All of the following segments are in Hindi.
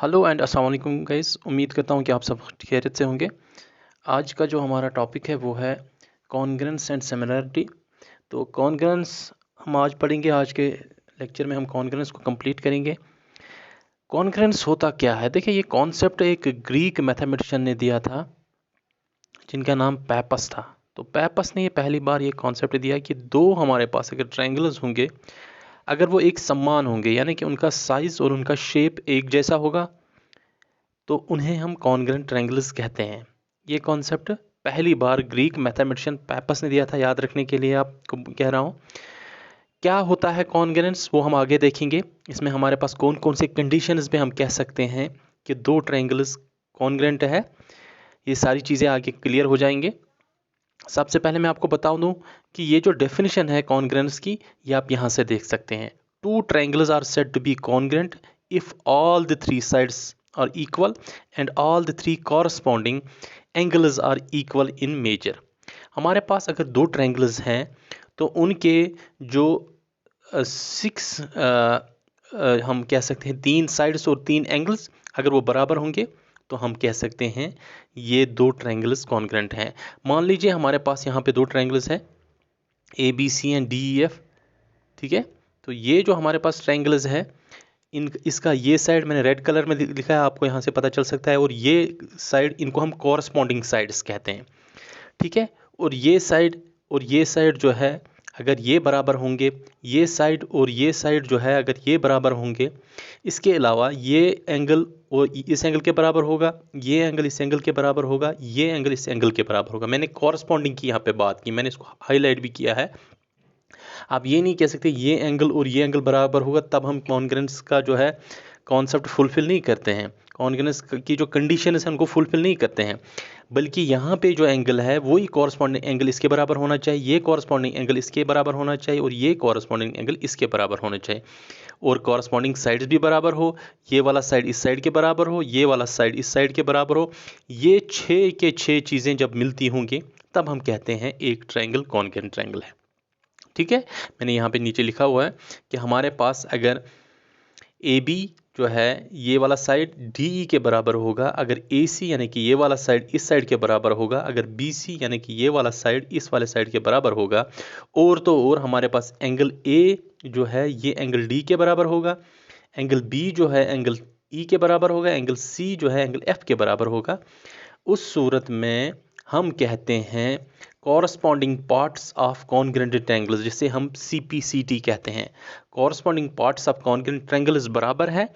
हेलो एंड अस्सलाम वालेकुम गाइस। उम्मीद करता हूँ कि आप सब खैरियत से होंगे। आज का जो हमारा टॉपिक है वो है कॉन्ग्रेंस एंड सिमिलरिटी। तो कॉन्ग्रेंस हम आज पढ़ेंगे। आज के लेक्चर में हम कॉन्ग्रेंस को कंप्लीट करेंगे। कॉन्ग्रेंस होता क्या है? देखिए, ये कॉन्सेप्ट एक ग्रीक मैथमेटिशियन ने दिया था जिनका नाम पैपस था। तो पैपस ने ये पहली बार ये कॉन्सेप्ट दिया कि दो हमारे पास अगर ट्रायंगल्स होंगे, अगर वो एक समान होंगे यानी कि उनका साइज़ और उनका शेप एक जैसा होगा, तो उन्हें हम कॉन्ग्रेंट ट्रायंगल्स कहते हैं। ये कॉन्सेप्ट पहली बार ग्रीक मैथमेटिशियन पैपस ने दिया था। याद रखने के लिए आपको कह रहा हूँ। क्या होता है कॉन्ग्रेंस, वो हम आगे देखेंगे। इसमें हमारे पास कौन कौन से कंडीशंस में हम कह सकते हैं कि दो ट्रायंगल्स कॉन्ग्रेंट है, ये सारी चीज़ें आगे क्लियर हो जाएंगे। सबसे पहले मैं आपको बता दूं कि ये जो डेफिनेशन है कॉन्ग्रेंस की, ये आप यहाँ से देख सकते हैं। Two triangles are said to be congruent if all the three sides are equal and all the three corresponding angles are equal in measure। हमारे पास अगर दो ट्रायंगल्स हैं तो उनके जो सिक्स हम कह सकते हैं तीन साइड्स और तीन एंगल्स अगर वो बराबर होंगे तो हम कह सकते हैं ये दो ट्रायंगल्स कॉन्ग्रेंट हैं। मान लीजिए हमारे पास यहाँ पे दो ट्रायंगल्स हैं ABC एंड DEF। ठीक है, तो ये जो हमारे पास ट्रायंगल्स है, इसका ये साइड मैंने रेड कलर में लिखा है, आपको यहाँ से पता चल सकता है। और ये साइड, इनको हम कॉरस्पॉन्डिंग साइड्स कहते हैं। ठीक है, और ये साइड जो है अगर ये बराबर होंगे, ये साइड और ये साइड जो है अगर ये बराबर होंगे, इसके अलावा ये एंगल और इस एंगल के बराबर होगा, ये एंगल इस एंगल के बराबर होगा, ये एंगल इस एंगल के बराबर होगा। मैंने कॉरस्पॉन्डिंग की यहाँ पे बात की, मैंने इसको हाईलाइट भी किया है। आप ये नहीं कह सकते ये एंगल और ये एंगल बराबर होगा तब हम कॉन्ग्रेंस का जो है कॉन्सेप्ट फुलफिल नहीं करते हैं। कॉन्ग्रेंस की जो कंडीशन है उनको फुलफिल नहीं करते हैं, बल्कि यहाँ पे जो एंगल है वही कॉरस्पॉन्डिंग एंगल इसके बराबर होना चाहिए, ये कॉरस्पॉन्डिंग एंगल इसके बराबर होना चाहिए और ये कॉरस्पॉन्डिंग एंगल इसके बराबर होना चाहिए। और कॉरस्पॉन्डिंग साइड्स भी बराबर हो, ये वाला साइड इस साइड के बराबर हो, ये वाला साइड इस साइड के बराबर हो। ये छः के छः चीज़ें जब मिलती होंगी तब हम कहते हैं एक ट्रायंगल कॉन्ग्रेंट ट्रायंगल है। ठीक है, मैंने यहाँ पे नीचे लिखा हुआ है कि हमारे पास अगर AB जो है ये वाला साइड DE के बराबर होगा, अगर AC यानी कि ये वाला साइड इस साइड के बराबर होगा, अगर BC यानी कि ये वाला साइड इस वाले साइड के बराबर होगा, और तो और हमारे पास एंगल A जो है ये एंगल D के बराबर होगा, एंगल B जो है एंगल E के बराबर होगा, एंगल C जो है एंगल F के बराबर होगा, उस सूरत में हम कहते हैं corresponding parts of congruent triangles, जिसे हम CPCT कहते हैं। Corresponding parts of congruent triangles बराबर है,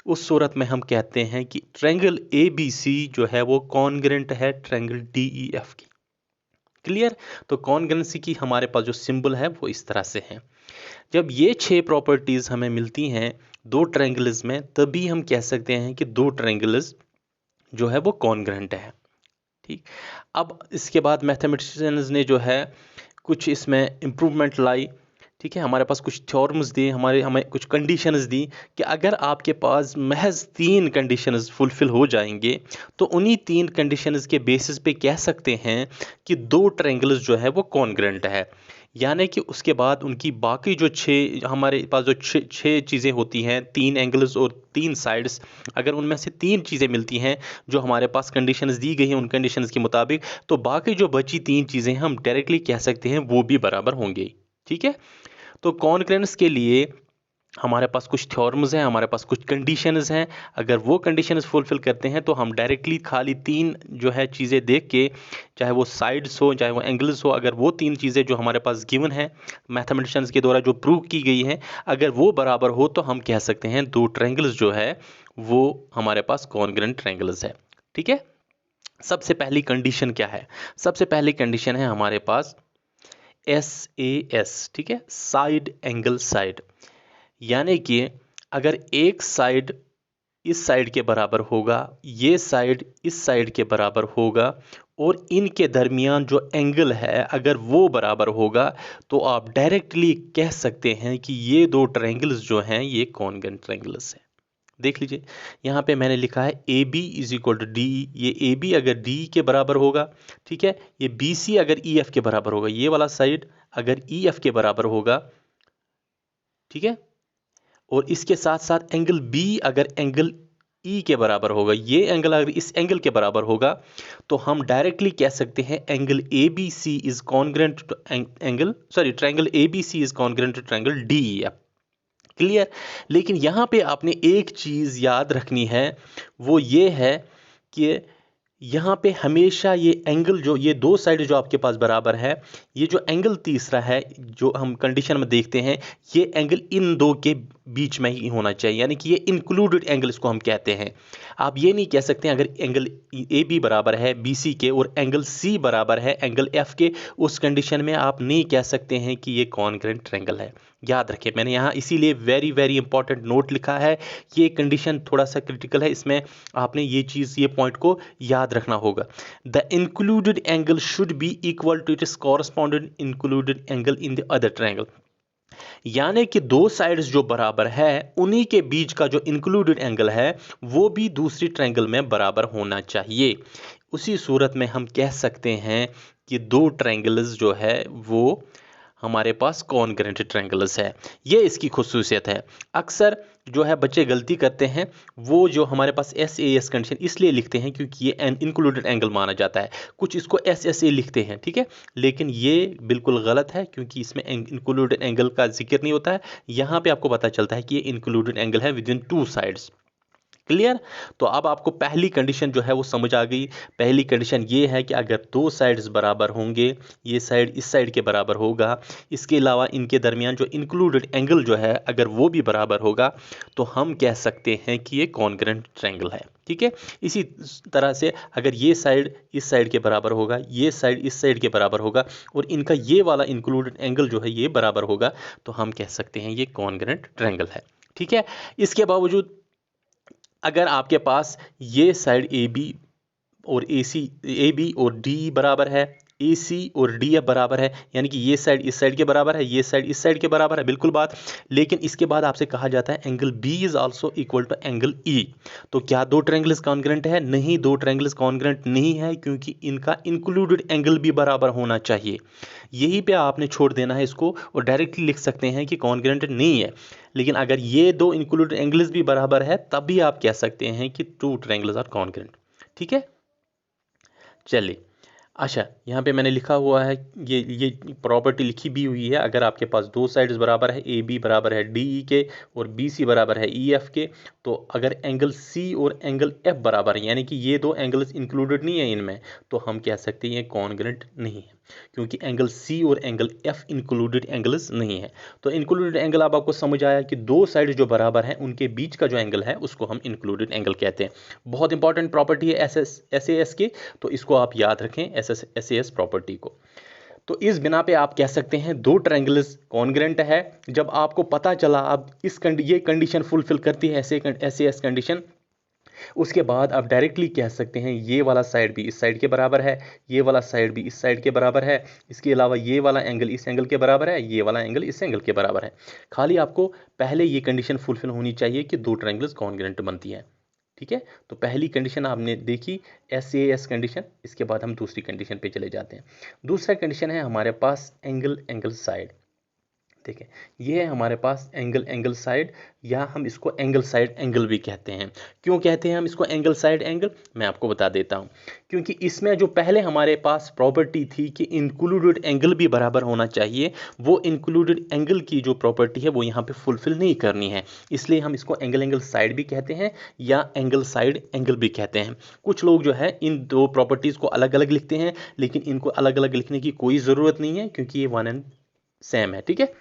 उस सूरत में हम कहते हैं कि ट्रायंगल ABC जो है वो कॉन्ग्रेंट है ट्रायंगल DEF की। क्लियर? तो कॉन्ग्रेंसी की हमारे पास जो सिंबल है वो इस तरह से है। जब ये छह प्रॉपर्टीज हमें मिलती हैं दो ट्रायंगल्स में, तभी हम कह सकते हैं कि दो ट्रायंगल्स जो है वो कॉन्ग्रेंट है। ठीक, अब इसके बाद मैथमेटिशियंस ने जो है कुछ इसमें इम्प्रूवमेंट लाई। ठीक है, हमारे पास कुछ थ्योरम्स दिए, हमें कुछ कंडीशंस दी कि अगर आपके पास महज तीन कंडीशंस फुलफिल हो जाएंगे तो उन्हीं तीन कंडीशंस के बेसिस पे कह सकते हैं कि दो ट्रायंगल्स जो है वो कॉन्ग्रेंट है। यानी कि उसके बाद उनकी बाकी जो हमारे पास जो छः चीज़ें होती हैं, तीन एंगल्स और तीन साइड्स, अगर उनमें से तीन चीज़ें मिलती हैं जो हमारे पास कंडीशंस दी गई हैं उन कंडीशंस के मुताबिक, तो बाकी जो बची तीन चीज़ें हम डायरेक्टली कह सकते हैं वो भी बराबर होंगे। ठीक है, तो कॉन्ग्रेंस के लिए हमारे पास कुछ थ्योरम्स हैं, हमारे पास कुछ कंडीशंस हैं। अगर वो कंडीशंस फुलफिल करते हैं तो हम डायरेक्टली खाली तीन जो है चीज़ें देख के, चाहे वो साइड्स हो चाहे वो एंगल्स हो, अगर वो तीन चीज़ें जो हमारे पास गिवन है मैथमेटिशियंस के द्वारा जो प्रूव की गई हैं, अगर वो बराबर हो तो हम कह सकते हैं दो ट्रायंगल्स जो है वो हमारे पास कॉन्ग्रेंट ट्रायंगल्स है। ठीक है, सबसे पहली कंडीशन क्या है? सबसे पहली कंडीशन है हमारे पास SAS। ठीक है, साइड एंगल साइड, यानी कि अगर एक साइड इस साइड के बराबर होगा, ये साइड इस साइड के बराबर होगा, और इनके दरमियान जो एंगल है अगर वो बराबर होगा, तो आप डायरेक्टली कह सकते हैं कि ये दो ट्रायंगल्स जो हैं ये कॉन्ग्रेंट ट्रायंगल्स हैं। देख लीजिए, यहाँ पे मैंने लिखा है AB is equal to D. ये AB अगर DE के बराबर होगा, ठीक है, ये BC अगर EF के बराबर होगा, ये वाला साइड अगर EF के बराबर होगा, ठीक है, और इसके साथ साथ एंगल B अगर एंगल ई के बराबर होगा, ये एंगल अगर इस एंगल के बराबर होगा तो हम डायरेक्टली कह सकते हैं angle A B C is congruent to triangle A B C is congruent to triangle D E F. Clear. लेकिन यहाँ पे आपने एक चीज़ याद रखनी है, वो ये है कि यहाँ पे हमेशा ये एंगल जो ये दो साइड जो आपके पास बराबर है, ये जो एंगल तीसरा है जो हम कंडीशन में देखते हैं, ये एंगल इन दो के बीच में ही होना चाहिए, यानी कि ये इंक्लूडेड एंगल इसको हम कहते हैं। आप ये नहीं कह सकते अगर एंगल ए बी बराबर है बी सी के और एंगल सी बराबर है एंगल एफ के, उस कंडीशन में आप नहीं कह सकते हैं कि ये कॉन्ग्रेंट ट्रायंगल है। याद रखें, मैंने यहाँ इसीलिए वेरी वेरी इंपॉर्टेंट नोट लिखा है, ये कंडीशन थोड़ा सा क्रिटिकल है, इसमें आपने ये पॉइंट को याद रखना होगा। The included angle should be equal to its correspondent included angle in the other triangle, यानी कि दो साइड्स जो बराबर है उन्हीं के बीच का जो इंक्लूडेड एंगल है वो भी दूसरी ट्रायंगल में बराबर होना चाहिए। उसी सूरत में हम कह सकते हैं कि दो ट्रायंगल्स जो है वो हमारे पास कॉन्ग्रेंट ट्रायंगल्स है। ये इसकी खुसूसियत है। अक्सर जो है बच्चे गलती करते हैं, वो जो हमारे पास एस ए एस कंडीशन इसलिए लिखते हैं क्योंकि ये इंक्लूडेड एंगल माना जाता है, कुछ इसको एस एस ए लिखते हैं, ठीक है, लेकिन ये बिल्कुल गलत है क्योंकि इसमें इंक्लूडेड एंगल का जिक्र नहीं होता है। यहाँ पे आपको पता चलता है कि ये इंक्लूडेड एंगल है with in two sides. Clear. तो अब आपको पहली कंडीशन जो है वो समझ आ गई। पहली कंडीशन ये है कि अगर दो साइड्स बराबर होंगे, ये साइड इस साइड के बराबर होगा, इसके अलावा इनके दरमियान जो इंक्लूडेड एंगल जो है अगर वो भी बराबर होगा, तो हम कह सकते हैं कि ये कॉन्ग्रेंट ट्रायंगल है। ठीक है। इसी तरह से अगर ये साइड इस साइड के बराबर होगा, ये साइड इस साइड के बराबर होगा और इनका ये वाला इंक्लूडेड एंगल जो है ये बराबर होगा, तो हम कह सकते हैं ये कॉन्ग्रेंट ट्रायंगल है। ठीक है। इसके बावजूद अगर आपके पास ये साइड ए बी और ए बी और डी बराबर है, ए सी और डी एफ बराबर है, यानी कि ये साइड इस साइड के बराबर है, ये साइड इस साइड के बराबर है, बिल्कुल बात। लेकिन इसके बाद आपसे कहा जाता है angle B is also equal to angle E, तो क्या दो ट्रायंगल्स कॉन्ग्रेंट है? नहीं, दो ट्रायंगल्स कॉन्ग्रेंट नहीं है क्योंकि इनका इंक्लूडेड एंगल भी बराबर होना चाहिए। यही पे आपने छोड़ देना है इसको और डायरेक्टली लिख सकते हैं कि कॉन्ग्रेंट नहीं है। लेकिन अगर ये दो इंक्लूडेड एंगल्स भी बराबर है तब भी आप कह सकते हैं कि टू ट्रायंगल्स आर कॉन्ग्रेंट। ठीक है। चलिए, अच्छा यहाँ पे मैंने लिखा हुआ है, ये प्रॉपर्टी लिखी भी हुई है। अगर आपके पास दो साइड्स बराबर है, ए बी बराबर है डी ई के और बी सी बराबर है ई एफ के, तो अगर एंगल सी और एंगल एफ बराबर है, यानी कि ये दो एंगल्स इंक्लूडेड नहीं है इनमें, तो हम कह सकते हैं ये कॉन्ग्रेंट नहीं है क्योंकि एंगल सी और एंगल एफ इंक्लूडेड एंगल्स नहीं है। तो इंक्लूडेड एंगल अब आपको समझ आया कि दो साइड जो बराबर हैं उनके बीच का जो एंगल है उसको हम इंक्लूडेड एंगल कहते हैं। बहुत इंपॉर्टेंट प्रॉपर्टी है एस ए एस की, तो इसको आप याद रखें एस ए एस प्रॉपर्टी को। तो इस बिना पे आप कह सकते हैं दो ट्रायंगल्स कॉन्ग्रेंट है। जब आपको पता चला अब ये कंडीशन फुलफिल करती है एस ए एस कंडीशन, उसके बाद आप डायरेक्टली कह सकते हैं ये वाला साइड भी इस साइड के बराबर है, ये वाला साइड भी इस साइड के बराबर है, इसके अलावा ये वाला एंगल इस एंगल के बराबर है, ये वाला एंगल इस एंगल के बराबर है। खाली आपको पहले ये कंडीशन फुलफिल होनी चाहिए कि दो ट्रायंगल्स कॉन्ग्रेंट बनती है। ठीक है। तो पहली कंडीशन आपने देखी एस ए एस कंडीशन। इसके बाद हम दूसरी कंडीशन पे चले जाते हैं। दूसरा कंडीशन है हमारे पास एंगल साइड। ठीक है, ये है हमारे पास एंगल साइड, या हम इसको एंगल साइड एंगल भी कहते हैं। क्यों कहते हैं हम इसको एंगल साइड एंगल, मैं आपको बता देता हूँ। क्योंकि इसमें जो पहले हमारे पास प्रॉपर्टी थी कि इंक्लूडेड एंगल भी बराबर होना चाहिए, वो इंक्लूडेड एंगल की जो प्रॉपर्टी है वो यहाँ पे फुलफिल नहीं करनी है, इसलिए हम इसको एंगल साइड भी कहते हैं या एंगल साइड एंगल भी कहते हैं। कुछ लोग जो है इन दो प्रॉपर्टीज़ को अलग अलग लिखते हैं, लेकिन इनको अलग अलग लिखने की कोई ज़रूरत नहीं है क्योंकि ये वन एंड सेम है। ठीक है।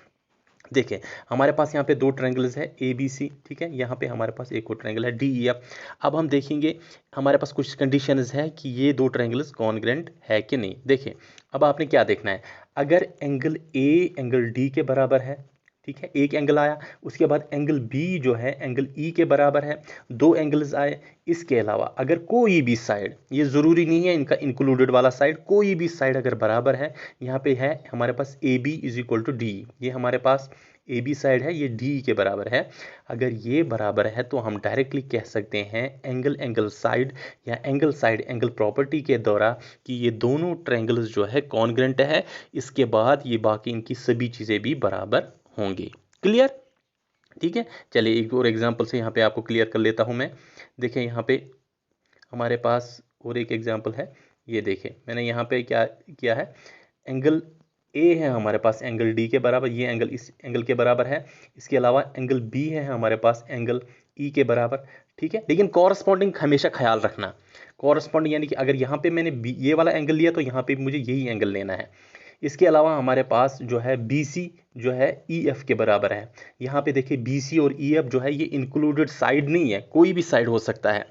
देखिए, हमारे पास यहाँ पे दो ट्रायंगल्स है ए बी सी। ठीक है। यहाँ पे हमारे पास एक और ट्रायंगल है डी ई एफ। अब हम देखेंगे हमारे पास कुछ कंडीशंस है कि ये दो ट्रायंगल्स कॉन्ग्रेंट है कि नहीं। देखिए, अब आपने क्या देखना है, अगर एंगल ए एंगल डी के बराबर है, ठीक है, एक एंगल आया, उसके बाद एंगल बी जो है एंगल ई के बराबर है, दो एंगल्स आए। इसके अलावा अगर कोई भी साइड, ये ज़रूरी नहीं है इनका इंक्लूडेड वाला साइड, कोई भी साइड अगर बराबर है, यहाँ पे है हमारे पास A B is equal to D, ये हमारे पास ए बी साइड है, ये डी के बराबर है। अगर ये बराबर है तो हम डायरेक्टली कह सकते हैं एंगल साइड या एंगल साइड एंगल प्रॉपर्टी के द्वारा कि ये दोनों ट्रायंगल्स जो है कॉन्ग्रेंट है। इसके बाद ये बाकी इनकी सभी चीज़ें भी बराबर होंगी। क्लियर। ठीक है। चलिए एक और एग्जांपल से यहाँ पे आपको क्लियर कर लेता हूँ मैं। देखें यहाँ पे हमारे पास और एक एग्जांपल है, ये देखें मैंने यहाँ पे क्या किया है, एंगल ए है हमारे पास एंगल डी के बराबर, ये एंगल इस एंगल के बराबर है। इसके अलावा एंगल बी है हमारे पास एंगल ई के बराबर, ठीक है। लेकिन कॉरस्पॉन्डिंग हमेशा ख्याल रखना, कॉरस्पॉन्डिंग यानी कि अगर यहाँ पे मैंने ये वाला एंगल लिया तो यहाँ पे मुझे यही एंगल लेना है। इसके अलावा हमारे पास जो है बी सी जो है ई एफ के बराबर है। यहाँ पे देखिए बी सी और ई एफ जो है ये इंक्लूडेड साइड नहीं है, कोई भी साइड हो सकता है।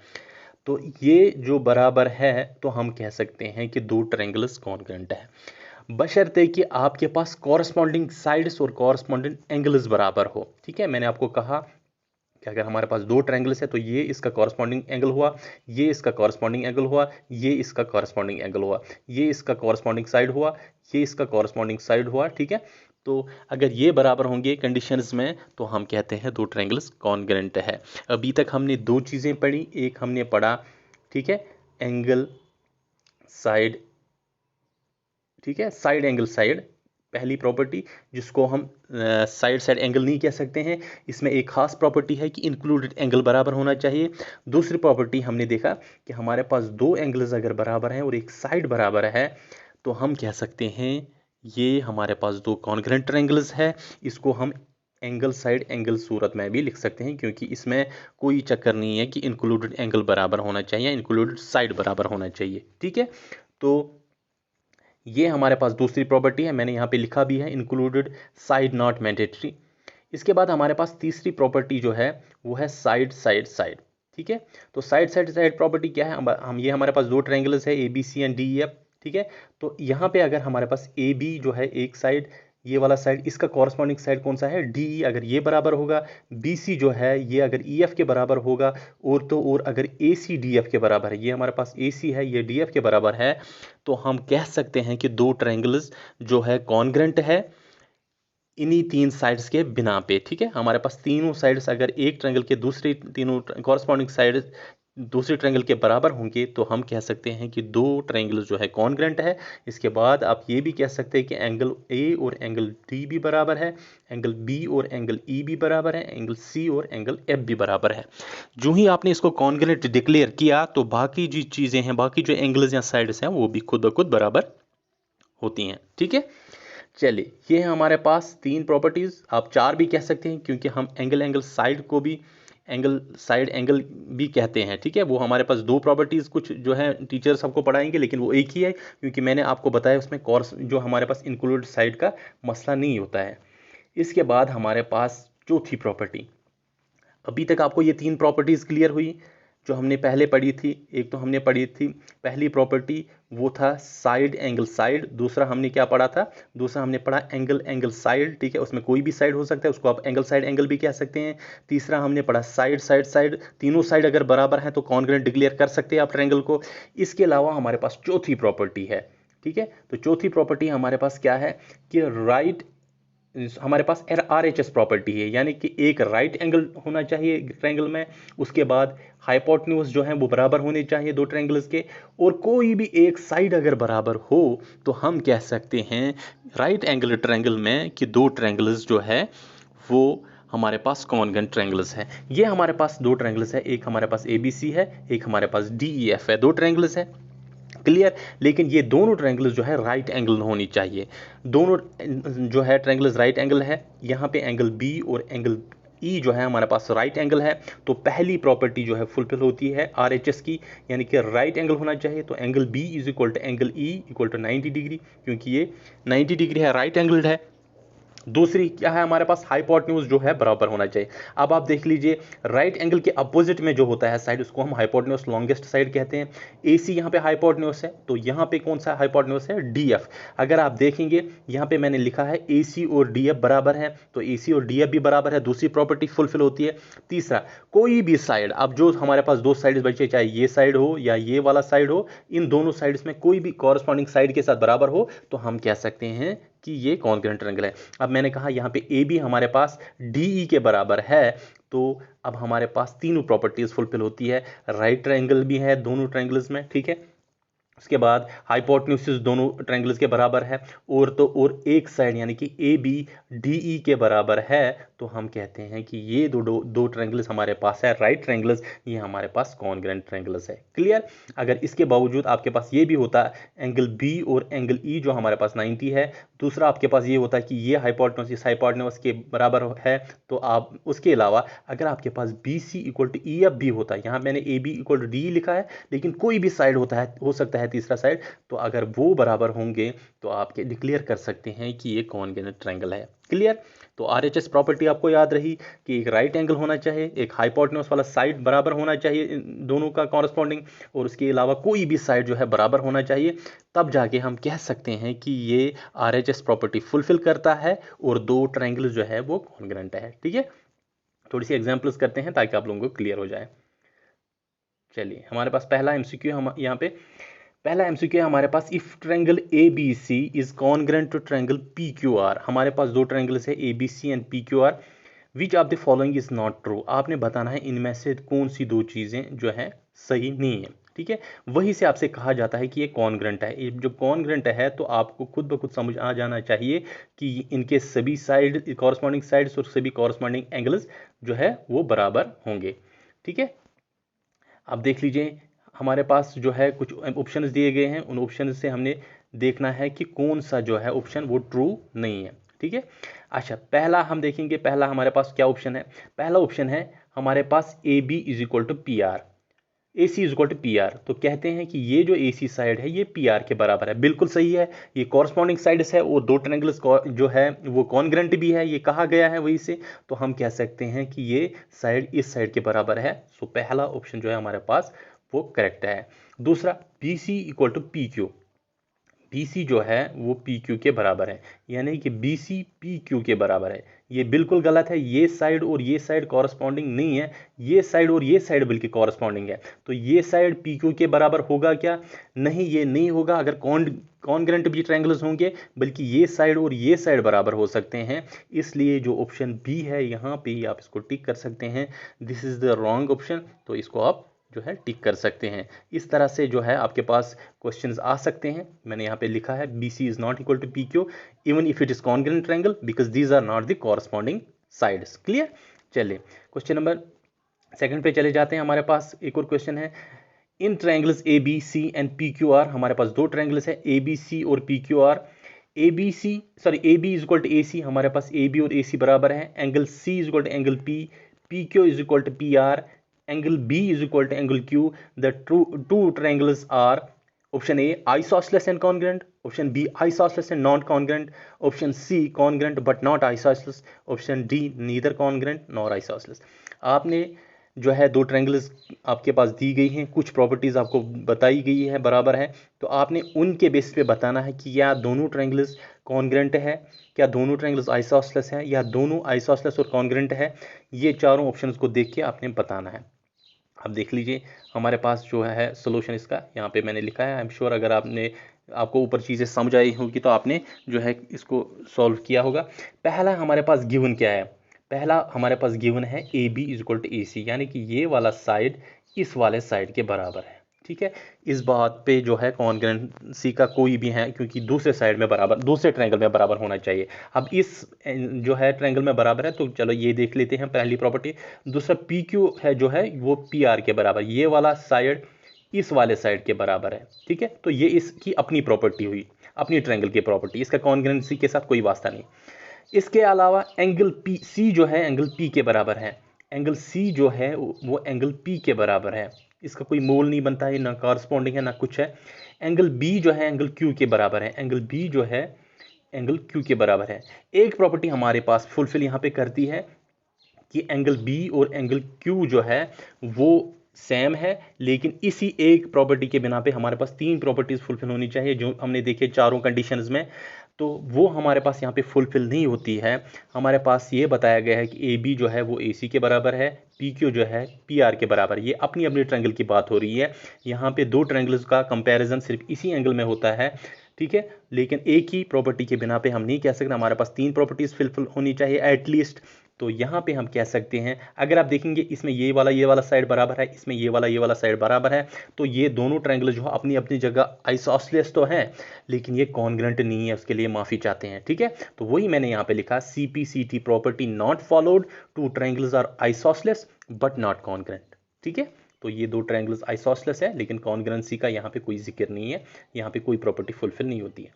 तो ये जो बराबर है तो हम कह सकते हैं कि दो ट्रायंगल्स कॉन्ग्रुएंट है, बशर्ते कि आपके पास कॉरस्पॉन्डिंग साइड्स और कॉरस्पॉन्डिंग एंगल्स बराबर हो, ठीक है। मैंने आपको कहा कि अगर हमारे पास दो ट्रायंगल्स है तो ये इसका कॉरस्पॉन्डिंग एंगल हुआ, ये इसका कॉरस्पॉन्डिंग एंगल हुआ, ये इसका कॉरस्पॉन्डिंग एंगल हुआ, ये इसका कॉरस्पॉन्डिंग साइड हुआ, ये इसका कॉरस्पॉन्डिंग साइड हुआ, ठीक है। तो अगर ये बराबर होंगे कंडीशंस में तो हम कहते हैं दो ट्रायंगल्स कॉन्ग्रुएंट है। अभी तक हमने दो चीज़ें पढ़ी, एक हमने पढ़ा, ठीक है, एंगल साइड, ठीक है, साइड एंगल साइड पहली प्रॉपर्टी, जिसको हम साइड साइड एंगल नहीं कह सकते हैं, इसमें एक खास प्रॉपर्टी है कि इंक्लूडेड एंगल बराबर होना चाहिए। दूसरी प्रॉपर्टी हमने देखा कि हमारे पास दो एंगल्स अगर बराबर हैं और एक साइड बराबर है तो हम कह सकते हैं ये हमारे पास दो कॉन्ग्रुएंट ट्रायंगल्स है। इसको हम एंगल साइड एंगल सूरत में भी लिख सकते हैं, क्योंकि इसमें कोई चक्कर नहीं है कि इंक्लूडेड एंगल बराबर होना चाहिए, इंक्लूडेड साइड बराबर होना चाहिए, ठीक है। तो ये हमारे पास दूसरी प्रॉपर्टी है, मैंने यहाँ पे लिखा भी है, इंक्लूडेड साइड नॉट मैंडेटरी। इसके बाद हमारे पास तीसरी प्रॉपर्टी जो है वो है साइड साइड साइड, ठीक है। तो साइड साइड साइड प्रॉपर्टी क्या है, हम ये हमारे पास दो ट्रायंगल्स है A B C and D E F, ठीक है। तो यहाँ पे अगर हमारे पास ए बी जो है एक साइड, ये वाला साइड, इसका कॉरस्पॉन्डिंग साइड कौन सा है, डी ई, अगर ये बराबर होगा, बी सी जो है ये अगर ई एफ के बराबर होगा, और तो और अगर ए सी डी एफ के बराबर है, ये हमारे पास ए सी है, ये डी एफ के बराबर है, तो हम कह सकते हैं कि दो ट्रायंगल्स जो है कॉन्ग्रुएंट है इन्हीं तीन साइड्स के बिना पे, ठीक है। हमारे पास तीनों साइड्स अगर एक ट्रायंगल के दूसरी तीनों कॉरस्पॉन्डिंग साइड दूसरे ट्रायंगल के बराबर होंगे तो हम कह सकते हैं कि दो ट्रायंगल जो है कॉन्ग्रुएंट है। इसके बाद आप ये भी कह सकते हैं कि एंगल ए और एंगल डी भी बराबर है, एंगल बी और एंगल ई भी बराबर है, एंगल सी और एंगल एफ भी बराबर है। जो ही आपने इसको कॉन्ग्रुएंट डिक्लेयर किया तो बाकी जो चीज़ें हैं, बाकी जो एंगल्स या साइड्स हैं वो भी खुद ब खुद बराबर होती हैं, ठीक है। चलिए, ये है हमारे पास तीन प्रॉपर्टीज़, आप चार भी कह सकते हैं, क्योंकि हम एंगल साइड को भी एंगल साइड एंगल भी कहते हैं, ठीक है। वो हमारे पास दो प्रॉपर्टीज़ कुछ जो है टीचर्स आपको पढ़ाएंगे, लेकिन वो एक ही है, क्योंकि मैंने आपको बताया उसमें कॉर्स जो हमारे पास इंक्लूडेड साइड का मसला नहीं होता है। इसके बाद हमारे पास चौथी प्रॉपर्टी, अभी तक आपको ये तीन प्रॉपर्टीज़ क्लियर हुई जो हमने पहले पढ़ी थी। एक तो हमने पढ़ी थी पहली प्रॉपर्टी, वो था साइड एंगल साइड। दूसरा हमने क्या पढ़ा था, दूसरा हमने पढ़ा एंगल एंगल साइड, ठीक है, उसमें कोई भी साइड हो सकता है, उसको आप एंगल साइड एंगल भी कह सकते हैं। तीसरा हमने पढ़ा साइड साइड साइड, तीनों साइड अगर बराबर हैं तो कॉन्ग्रुएंट डिक्लेयर कर सकते हैं आप ट्रायंगल को। इसके अलावा हमारे पास चौथी प्रॉपर्टी है, ठीक है। तो चौथी प्रॉपर्टी हमारे पास क्या है कि राइट, हमारे पास RHS प्रॉपर्टी है, यानी कि एक राइट एंगल होना चाहिए ट्रायंगल में, उसके बाद हाइपोटेन्यूज जो है वो बराबर होने चाहिए दो ट्रायंगल्स के, और कोई भी एक साइड अगर बराबर हो तो हम कह सकते हैं राइट एंगल ट्रायंगल में कि दो ट्रायंगल्स जो है वो हमारे पास कॉन्ग्रुएंट ट्रायंगल्स है। ये हमारे पास दो ट्रायंगल्स है, एक हमारे पास ABC है, एक हमारे पास DEF है, दो ट्रायंगल्स है, क्लियर। लेकिन ये दोनों ट्रायंगल्स जो है राइट एंगल होनी चाहिए, दोनों जो है ट्रायंगल्स राइट एंगल है। यहाँ पे एंगल बी और एंगल ई जो है हमारे पास राइट एंगल है, तो पहली प्रॉपर्टी जो है फुलफिल होती है RHS की, यानी कि राइट एंगल होना चाहिए। तो angle B is equal to angle E equal to 90 degree, क्योंकि ये 90 डिग्री है, राइट एंगल्ड है। दूसरी क्या है हमारे पास, हाइपोटेन्यूज जो है बराबर होना चाहिए। अब आप देख लीजिए राइट एंगल के अपोजिट में जो होता है साइड, उसको हम हाइपोटेन्यूज लॉन्गेस्ट साइड कहते हैं। AC यहाँ पे हाइपोटेन्यूज है, तो यहाँ पे कौन सा हाइपोटेन्यूज है, DF। अगर आप देखेंगे यहाँ पे मैंने लिखा है AC और DF बराबर है, तो AC और DF भी बराबर है, दूसरी प्रॉपर्टी फुलफिल होती है। तीसरा, कोई भी साइड, अब जो हमारे पास दो साइड बचे, चाहे ये साइड हो या ये वाला साइड हो, इन दोनों साइड्स में कोई भी कॉरस्पॉन्डिंग साइड के साथ बराबर हो तो हम कह सकते हैं कि ये कॉन्ग्रुएंट ट्रायंगल है। अब मैंने कहा यहाँ पे AB हमारे पास DE के बराबर है, तो अब हमारे पास तीनों प्रॉपर्टीज फुलफिल होती है, राइट ट्रायंगल भी है दोनों ट्रायंगल्स में, ठीक है। उसके बाद हाइपोटेन्यूज दोनों ट्रायंगल्स के बराबर है, और तो और एक साइड यानी कि AB DE के बराबर है, तो हम कहते हैं कि ये दो ट्रायंगल्स हमारे पास है राइट ट्रायंगल्स, ये हमारे पास कॉन्ग्रेंट ट्रायंगल्स है। क्लियर। अगर इसके बावजूद आपके पास ये भी होता एंगल बी और एंगल ई जो हमारे पास 90 है, दूसरा आपके पास ये होता है कि ये हाइपोटेन्यूज इस हाइपोटेन्यूज के बराबर है, तो आप उसके अलावा अगर आपके पास B C equal to E F भी होता है, यहाँ मैंने A B equal to D लिखा है, लेकिन कोई भी साइड होता है, हो सकता है तीसरा साइड, तो अगर वो बराबर होंगे तो आप डिक्लेयर कर सकते हैं कि ये कॉन्ग्रेंट ट्रायंगल है। क्लियर। तो आरएचएस प्रॉपर्टी आपको याद रही कि एक राइट एंगल होना चाहिए, एक हाइपोटेन्यूज वाला साइड बराबर होना चाहिए इन दोनों का कॉरस्पॉन्डिंग, और उसके अलावा कोई भी साइड जो है बराबर होना चाहिए, तब जाके हम कह सकते हैं कि ये आरएचएस प्रॉपर्टी फुलफिल करता है और दो ट्रायंगल जो है वो कॉन्ग्रेंट है। ठीक है, थोड़ी सी एग्जांपल्स करते हैं ताकि आप लोगों को क्लियर हो जाए। चलिए, हमारे पास पहला एमसीक्यू हम यहाँ पे पहला एमसीक्यू है हमारे पास, if triangle A B C is congruent to triangle P Q R. हमारे पास दो ट्रायंगल्स है A B C and P Q R, which of the following is not true. आपने बताना है इनमें से कौन सी दो चीजें जो है सही नहीं है। ठीक है, वहीं से आपसे कहा जाता है कि ये कॉन्ग्रेंट है। ये जो कॉन्ग्रेंट है तो आपको खुद ब खुद समझ आ जाना चाहिए कि इनके सभी साइड कॉरस्पॉन्डिंग साइड्स और सभी कॉरस्पॉन्डिंग एंगल्स जो है वो बराबर होंगे। ठीक है, आप देख लीजिए हमारे पास जो है कुछ ऑप्शंस दिए गए हैं, उन ऑप्शन से हमने देखना है कि कौन सा जो है ऑप्शन वो ट्रू नहीं है। ठीक है, अच्छा पहला हम देखेंगे, पहला हमारे पास क्या ऑप्शन है। पहला ऑप्शन है हमारे पास A B is equal to P R, A C is equal to P R. तो कहते हैं कि ये जो ए सी साइड है ये पी आर के बराबर है। बिल्कुल सही है, ये कॉरस्पॉन्डिंग साइड्स है और दो ट्रायंगल्स जो है वो कॉन्ग्रेंट भी है, ये कहा गया है वहीं से, तो हम कह सकते हैं कि ये साइड इस साइड के बराबर है। सो पहला ऑप्शन जो है हमारे पास वो करेक्ट है। दूसरा, B C equal to P Q, B C जो है वो पी क्यू के बराबर है, यानी कि बी सी पी क्यू के बराबर है। ये बिल्कुल गलत है, ये साइड और ये साइड कॉरस्पॉन्डिंग नहीं है, ये साइड और ये साइड बल्कि कॉरस्पॉन्डिंग है। तो ये साइड पी क्यू के बराबर होगा क्या? नहीं, ये नहीं होगा। अगर कॉन्ग्रेंट भी ट्रायंगल्स होंगे, बल्कि ये साइड और ये साइड बराबर हो सकते हैं। इसलिए जो ऑप्शन बी है यहाँ पे आप इसको टिक कर सकते हैं, this is the wrong option, तो इसको आप जो है टिक कर सकते हैं। इस तरह से जो है आपके पास क्वेश्चंस आ सकते हैं। मैंने यहाँ पे लिखा है B C is not equal to P Q even if it is congruent triangle because these are not the corresponding sides. Clear. चलिए क्वेश्चन नंबर सेकंड पे चले जाते हैं। हमारे पास एक और क्वेश्चन है, in triangles A B C and P Q R. हमारे पास दो ट्रायंगल्स है ए बी सी और P Q R. A B is equal to A C, हमारे पास ए बी और ए सी बराबर है। Angle C is equal to angle P Q is equal to P R, angle B is equal to angle Q. The two triangles are option A isosceles and congruent, option B isosceles and non-congruent, option C congruent but not isosceles, option D neither congruent nor isosceles. आपने जो है दो ट्रायंगल्स आपके पास दी गई हैं, कुछ प्रॉपर्टीज़ आपको बताई गई है बराबर है, तो आपने उनके बेस पे बताना है कि क्या दोनों ट्रायंगल्स कॉन्ग्रेंट है, क्या दोनों ट्रायंगल्स आइसोसेलेस हैं, या दोनों आइसोसेलेस और कॉन्ग्रेंट है। ये चारों ऑप्शंस को देख के आपने बताना है। अब देख लीजिए हमारे पास जो है सोल्यूशन इसका यहाँ पे मैंने लिखा है। आई एम श्योर अगर आपको ऊपर चीज़ें समझ आई होगी तो आपने जो है इसको सॉल्व किया होगा। पहला हमारे पास गिवन क्या है, पहला हमारे पास गिवन है A B is equal to A C, यानी कि ये वाला साइड इस वाले साइड के बराबर है। ठीक है, इस बात पे जो है कॉन्ग्रेंसी का कोई भी है, क्योंकि दूसरे साइड में बराबर, दूसरे ट्रायंगल में बराबर होना चाहिए। अब इस जो है ट्रायंगल में बराबर है, तो चलो ये देख लेते हैं पहली प्रॉपर्टी। दूसरा पी क्यू है जो है वो पी आर के बराबर, ये वाला साइड इस वाले साइड के बराबर है। ठीक है, तो ये इसकी अपनी प्रॉपर्टी हुई, अपनी ट्रायंगल की प्रॉपर्टी, इसका कॉन्ग्रेंसी के साथ कोई वास्ता नहीं। इसके अलावा एंगल पी सी जो है एंगल पी के बराबर है, एंगल सी जो है वो एंगल पी के बराबर है, इसका कोई मोल नहीं बनता है, ना कॉरस्पॉन्डिंग है ना कुछ है। एंगल बी जो है एंगल क्यू के बराबर है, एंगल बी जो है एंगल क्यू के बराबर है। एक प्रॉपर्टी हमारे पास फुलफिल यहाँ पे करती है कि एंगल बी और एंगल क्यू जो है वो सेम है, लेकिन इसी एक प्रॉपर्टी के बिना पे हमारे पास तीन प्रॉपर्टीज फुलफिल होनी चाहिए जो हमने देखे चारों कंडीशंस में, तो वो हमारे पास यहाँ पे फुलफिल नहीं होती है। हमारे पास ये बताया गया है कि ए बी जो है वो ए सी के बराबर है, पी क्यू जो है पी आर के बराबर। ये अपनी अपनी ट्रायंगल की बात हो रही है, यहाँ पे दो ट्रायंगल्स का कंपैरिजन सिर्फ इसी एंगल में होता है। ठीक है, लेकिन एक ही प्रॉपर्टी के बिना पे हम नहीं कह सकते, हमारे पास तीन प्रॉपर्टीज फुलफिल होनी चाहिए एटलीस्ट, तो यहाँ पे हम कह सकते हैं, अगर आप देखेंगे इसमें ये वाला साइड बराबर है, इसमें ये वाला साइड बराबर है, तो ये दोनों ट्रायंगल जो है अपनी अपनी जगह आइसोसेलेस तो हैं, लेकिन ये कॉन्ग्रेंट नहीं है, उसके लिए माफ़ी चाहते हैं। ठीक है, तो वही मैंने यहाँ पे लिखा, CP/CT property not followed, two triangles are isosceles but not congruent. ठीक है, तो ये दो ट्रायंगल्स आइसोसेलेस है, लेकिन कॉन्ग्रेंसी का यहाँ पे कोई जिक्र नहीं है, यहाँ पे कोई प्रॉपर्टी फुलफिल नहीं होती है।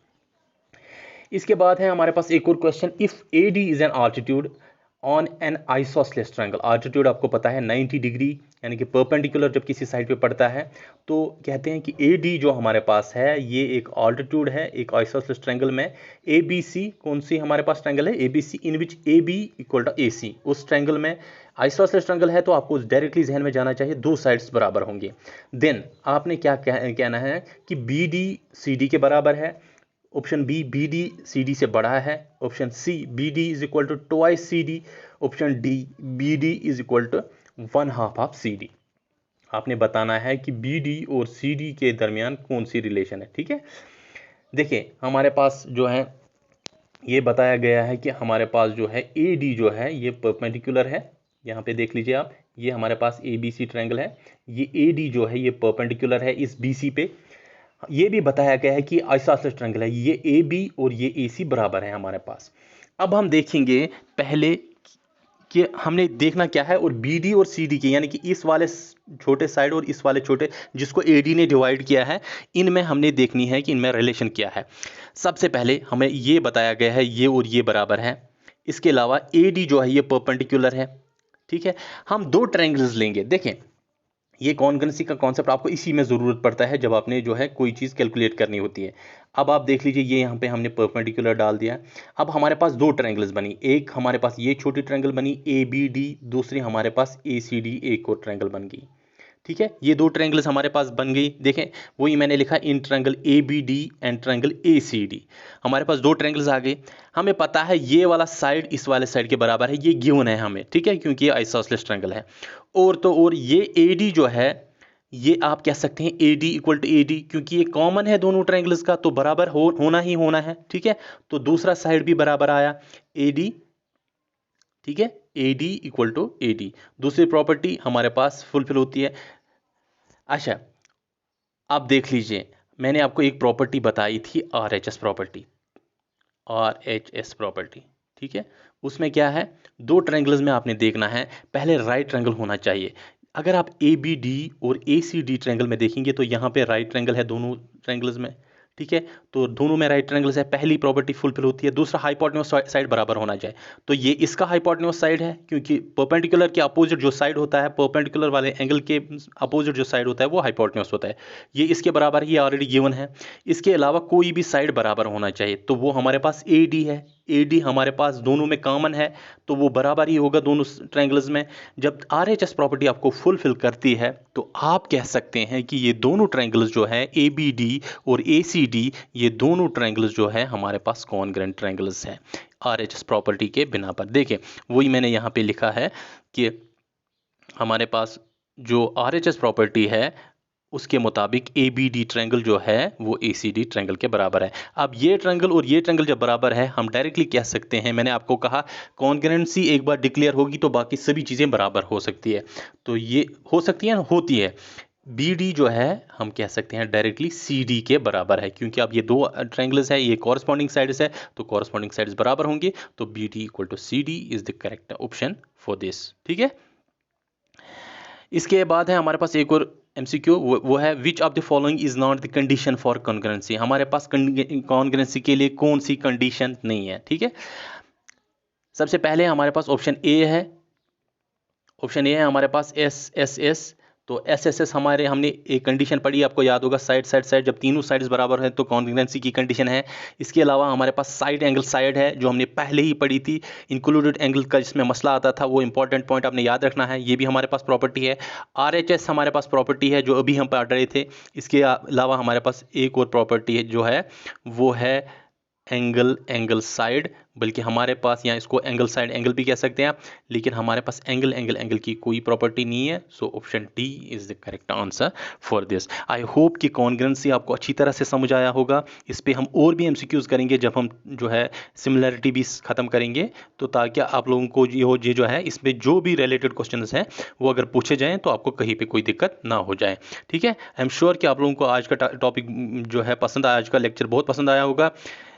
इसके बाद है हमारे पास एक और question, if AD is an altitude on an isosceles triangle. Altitude आपको पता है 90 डिग्री, यानी कि परपेंडिकुलर जब किसी साइड पे पड़ता है, तो कहते हैं कि AD जो हमारे पास है ये एक आल्टीट्यूड है एक आइसोसेलेस ट्रायंगल में। ABC कौन सी हमारे पास ट्रायंगल है, ABC in which AB equal to AC, उस ट्रायंगल में आइसोसेलेस ट्रायंगल है, तो आपको डायरेक्टली जहन में जाना चाहिए दो साइड्स बराबर होंगे। देन आपने क्या कहना है कि BD CD के बराबर है, ऑप्शन बी BD CD से बड़ा है, option C BD is equal to twice CD, option D BD is equal to 1/2 of CD। आपने बताना है कि BD और CD के दरमियान कौन सी रिलेशन है। ठीक है, देखिए हमारे पास जो है ये बताया गया है कि हमारे पास जो है AD जो है ये परपेंडिकुलर है, यहाँ पे देख लीजिए आप, ये हमारे पास ABC ट्रायंगल है, ये AD जो है ये परपेंडिकुलर है इस BC पे। ये भी बताया गया है कि आइसोसेलेस ट्रायंगल है, ये AB और ये AC बराबर है हमारे पास। अब हम देखेंगे पहले कि हमने देखना क्या है, और BD और CD के, यानी कि इस वाले छोटे साइड और इस वाले छोटे जिसको AD ने डिवाइड किया है, इनमें हमने देखनी है कि इनमें रिलेशन क्या है। सबसे पहले हमें ये बताया गया है ये और ये बराबर है, इसके अलावा AD जो है ये परपेंडिकुलर है। ठीक है, हम दो ट्रायंगल्स लेंगे। देखें ये कॉन्ग्रेंसी का कॉन्सेप्ट आपको इसी में ज़रूरत पड़ता है जब आपने जो है कोई चीज़ कैलकुलेट करनी होती है। अब आप देख लीजिए ये यहाँ पे हमने परपेंडिकुलर डाल दिया। अब हमारे पास दो ट्रायंगल्स बनी, एक हमारे पास ये छोटी ट्रायंगल बनी ABD, दूसरी हमारे पास ACD एक और ट्रायंगल बन गई। ठीक है, ये दो ट्रायंगल्स हमारे पास बन गई। देखें वही मैंने लिखा in triangle ABD and triangle ACD, हमारे पास दो ट्रायंगल्स आ गए। हमें पता है ये वाला साइड इस वाले साइड के बराबर है, ये गिवन है हमें। ठीक है, क्योंकि ये आइसोसेलेस ट्रायंगल है। और तो और ये AD जो है ये आप कह सकते हैं AD इक्वल टू AD, क्योंकि ये कॉमन है दोनों ट्रायंगल्स का, तो बराबर होना ही होना है। ठीक है, तो दूसरा साइड भी बराबर आया AD। ठीक है, AD इक्वल टू AD, दूसरी प्रॉपर्टी हमारे पास फुलफिल होती है। अच्छा, आप देख लीजिए मैंने आपको एक प्रॉपर्टी बताई थी RHS प्रॉपर्टी, RHS प्रॉपर्टी। ठीक है, उसमें क्या है, दो ट्रायंगल्स में आपने देखना है पहले राइट ट्रायंगल होना चाहिए। अगर आप ABD और ACD ट्रायंगल में देखेंगे तो यहाँ पे राइट ट्रायंगल है दोनों ट्रायंगल्स में। ठीक है, तो दोनों में राइट ट्रायंगल्स है, पहली प्रॉपर्टी फुलफिल होती है। दूसरा हाइपोटेन्यूज साइड बराबर होना चाहिए, तो ये इसका हाइपोटेन्यूज साइड है, क्योंकि परपेंडिकुलर के अपोजिट जो साइड होता है, परपेंडिकुलर वाले एंगल के अपोजिट जो साइड होता है वो हाइपोटेन्यूज होता है, ये इसके बराबर ही ऑलरेडी गिवन है। इसके अलावा कोई भी साइड बराबर होना चाहिए, तो वो हमारे पास AD है, AD हमारे पास दोनों में कॉमन है, तो वो बराबर ही होगा दोनों ट्रायंगल्स में। जब RHS प्रॉपर्टी आपको फुलफिल करती है तो आप कह सकते हैं कि ये दोनों ट्रायंगल्स जो है ABD और ACD, ये दोनों ट्रायंगल्स जो है हमारे पास कॉन्ग्रेंट ट्रायंगल्स हैं RHS प्रॉपर्टी के बिना पर। देखें वही मैंने यहाँ पे लिखा है कि हमारे पास जो RHS प्रॉपर्टी है उसके मुताबिक ABD ट्रायंगल जो है वो ACD ट्रायंगल के बराबर है। अब ये ट्रायंगल और ये ट्रायंगल जब बराबर है, हम डायरेक्टली कह सकते हैं, मैंने आपको कहा कॉन्ग्रेंसी एक बार डिक्लेयर होगी तो बाकी सभी चीज़ें बराबर हो सकती है, तो ये हो सकती है ना, होती है। BD जो है हम कह सकते हैं डायरेक्टली CD के बराबर है, क्योंकि अब ये दो ट्रायंगल्स है, ये कॉरस्पॉन्डिंग साइड्स है, तो कॉरस्पॉन्डिंग साइड्स बराबर होंगे, तो BD equal to CD is the correct option for this. ठीक है, इसके बाद है हमारे पास एक और MCQ, वो है विच of the following is not the condition for कॉन्ग्रेंसी। हमारे पास कॉन्ग्रेंसी के लिए कौन सी कंडीशन नहीं है। ठीक है, सबसे पहले हमारे पास ऑप्शन ए है, ऑप्शन ए है हमारे पास SSS। तो SSS हमारे हमने एक कंडीशन पढ़ी, आपको याद होगा, साइड जब तीनों साइड्स बराबर है तो कॉन्ग्रेंसी की कंडीशन है। इसके अलावा हमारे पास साइड एंगल साइड है जो हमने पहले ही पढ़ी थी, इंक्लूडेड एंगल का जिसमें मसला आता था, वो इंपॉर्टेंट पॉइंट आपने याद रखना है, ये भी हमारे पास प्रॉपर्टी है। RHS हमारे पास प्रॉपर्टी है जो अभी हम पढ़ रहे थे। इसके अलावा हमारे पास एक और प्रॉपर्टी है जो है वो है एंगल एंगल साइड, बल्कि हमारे पास यहाँ इसको एंगल साइड एंगल भी कह सकते हैं आप, लेकिन हमारे पास एंगल एंगल एंगल की कोई प्रॉपर्टी नहीं है। So option D is the correct answer for this. I hope कि कॉन्ग्रुएंसी आपको अच्छी तरह से समझ आया होगा। इस पे हम और भी एमसीक्यूज करेंगे जब हम जो है सिमिलरिटी भी ख़त्म करेंगे, तो ताकि आप लोगों को ये जो है इसमें जो भी रिलेटेड क्वेश्चंस हैं वो अगर पूछे जाएँ तो आपको कहीं पे कोई दिक्कत ना हो जाए। ठीक है, आई एम श्योर कि आप लोगों को आज का टॉपिक जो है पसंद आया, आज का लेक्चर बहुत पसंद आया होगा,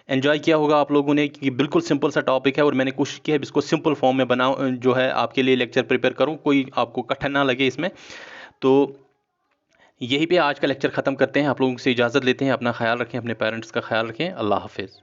एंजॉय किया होगा आप लोगों ने, कि बिल्कुल सिंपल सा टॉपिक है और मैंने कोशिश की है इसको सिंपल फॉर्म में बनाऊं, जो है आपके लिए लेक्चर प्रिपेयर करूं, कोई आपको कठिन ना लगे इसमें। तो यहीं पे आज का लेक्चर ख़त्म करते हैं, आप लोगों से इजाज़त लेते हैं। अपना ख्याल रखें, अपने पेरेंट्स का ख्याल रखें। अल्लाह हाफिज़।